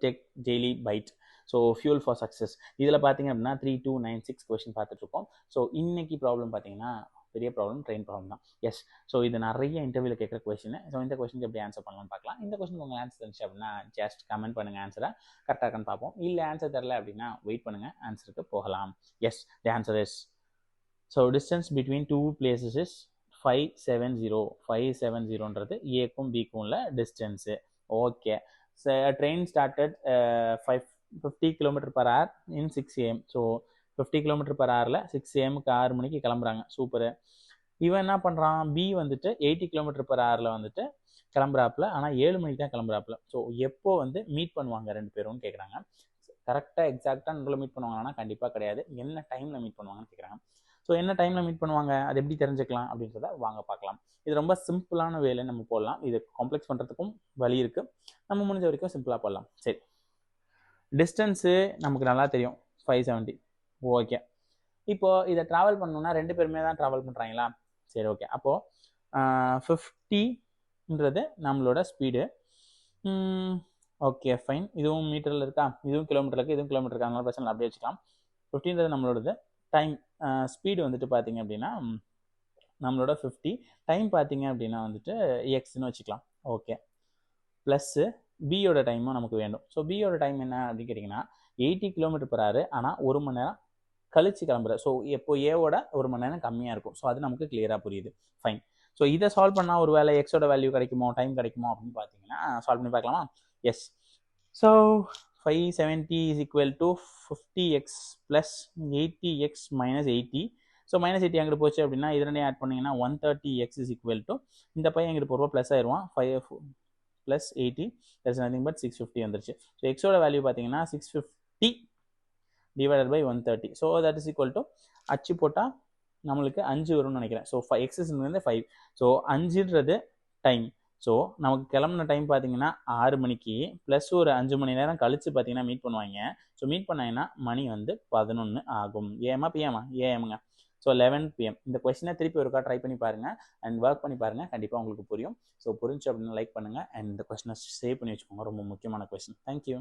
Take daily byte. So fuel for success இதில் பார்த்தீங்க அப்படின்னா 3, 2, 9, 6 கொஸ்டின் பார்த்துட்ருக்கோம். ஸோ இன்னைக்கு ப்ராப்ளம் பார்த்தீங்கன்னா பெரிய ப்ராப்ளம், ட்ரெயின் ப்ராப்ளம் தான். எஸ், ஸோ இது நிறைய இன்டர்வியூவில் கேட்குற கொஸ்டின். ஸோ இந்த கொஸ்டினுக்கு எப்படி ஆன்சர் பண்ணலாம்னு பார்க்கலாம். இந்த கொஸ்டினுக்கு உங்கள் ஆன்சர் இருந்துச்சு அப்படின்னா ஜஸ்ட் கமெண்ட் பண்ணுங்கள், ஆன்சரை கரெக்டாக இருக்கான்னு பார்ப்போம். இல்லை ஆன்சர் தெரில அப்படின்னா வெயிட் பண்ணுங்கள், ஆன்சருக்கு போகலாம். Yes, the answer is, so distance between two places is 570. 570ன்றது ஏக்கும் பிக்கும் உள்ள distance. Okay, train started 50 km/h in 6 AM. So 50 km/hல 6 AM-க்கு 6 மணிக்கு கிளம்புறாங்க. சூப்பரு. இவன் என்ன பண்ணுறான், பி வந்துட்டு 80 km/hல வந்துட்டு கிளம்புறாப்புல, ஆனால் 7 மணிக்கு தான் கிளம்புறாப்புல. ஸோ எப்போ வந்து மீட் பண்ணுவாங்க ரெண்டு பேரும்னு கேட்குறாங்க. கரெக்டாக எக்ஸாக்டாக நடுவில் மீட் பண்ணுவாங்கன்னா கண்டிப்பாக கிடையாது. என்ன டைமில் மீட் பண்ணுவாங்கன்னு கேட்குறாங்க. ஸோ என்ன டைமில் மீட் பண்ணுவாங்க, அது எப்படி தெரிஞ்சுக்கலாம் அப்படின்றத வாங்க பார்க்கலாம். இது ரொம்ப சிம்பிளான வேலை நம்ம போடலாம். இது காம்ப்ளெக்ஸ் பண்ணுறதுக்கும் வழி இருக்குது. நம்ம முடிஞ்ச வரைக்கும் சிம்பிளாக போடலாம். சரி, டிஸ்டன்ஸு நமக்கு நல்லா தெரியும் 570. ஓகே, இப்போது இதை ட்ராவல் பண்ணணுன்னா ரெண்டு பேருமே தான் ட்ராவல் பண்ணுறாங்களா? சரி, ஓகே. அப்போது 50ன்றது நம்மளோட ஸ்பீடு. Okay, fine. இதுவும் மீட்டரில் இருக்கா, இதுவும் கிலோமீட்டர் இருக்குது, இதுவும் கிலோமீட்டர் இருக்கா, அதனால பிரச்சனை அப்படியே வச்சுக்கலாம். 50ன்றது நம்மளோடது. டைம் ஸ்பீடு வந்துட்டு பார்த்தீங்க அப்படின்னா நம்மளோட 50. டைம் பார்த்தீங்க அப்படின்னா வந்துட்டு எக்ஸ்ன்னு வச்சுக்கலாம். ஓகே, ப்ளஸ்ஸு பியோட டைமும் நமக்கு வேண்டும். ஸோ பியோட டைம் என்ன அப்படின்னு கேட்டிங்கன்னா 80 km/h, ஆனால் 1 மணி நேரம் கழிச்சு கிளம்புற. ஸோ எப்போ ஏவோட 1 மணி நேரம் கம்மியாக இருக்கும். ஸோ அது நமக்கு கிளியராக புரியுது. ஃபைன். ஸோ இதை சால்வ் பண்ணால் ஒரு வேளை எக்ஸோட வேல்யூ கிடைக்குமோ, டைம் கிடைக்குமோ அப்படின்னு பார்த்தீங்கன்னா சால்வ் பண்ணி பார்க்கலாமா? Yes. So 570 is equal to 50x plus 80x minus 80. So -80 அங்கிட்டு போச்சு அப்படின்னா இது ரெண்டையும் ஆட் பண்ணிங்கன்னா 130x is equal to, இந்த பையன் எங்கிட்டு போகிறப்போ ப்ளஸ் ஆயிடுவான். 5 plus 80 that's nothing but 650 வந்துருச்சு. ஸோ எக்ஸோட வேல்யூ பார்த்தீங்கன்னா 650 divided by 130. So that is equal to, அச்சு போட்டால் நம்மளுக்கு 5 வரும்னு நினைக்கிறேன். So excess 5. ஸோ 5ன்றது டைம். ஸோ நமக்கு கிளம்புன டைம் பார்த்தீங்கன்னா 6 மணிக்கு ப்ளஸ் ஒரு 5 மணி நேரம் கழிச்சு பார்த்தீங்கன்னா மீட் பண்ணுவாங்க. ஸோ மீட் பண்ணாங்கன்னா மணி வந்து 11 ஆகும். ஏஎம்மா பிஎம்மா? ஏஎம்ங்க. So 11 PM. இந்த கொஸ்டினை திருப்பி ஒருக்கா ட்ரை பண்ணி பாருங்கள் அண்ட் ஒர்க் பண்ணி பாருங்கள், கண்டிப்பாக உங்களுக்கு புரியும். ஸோ புரிஞ்சு அப்படின்னு லைக் பண்ணுங்கள் அண்ட் இந்த கொஸ்டினை சேவ் பண்ணி வச்சுக்கோங்க. ரொம்ப முக்கியமான கொஸ்டின். தேங்க்யூ.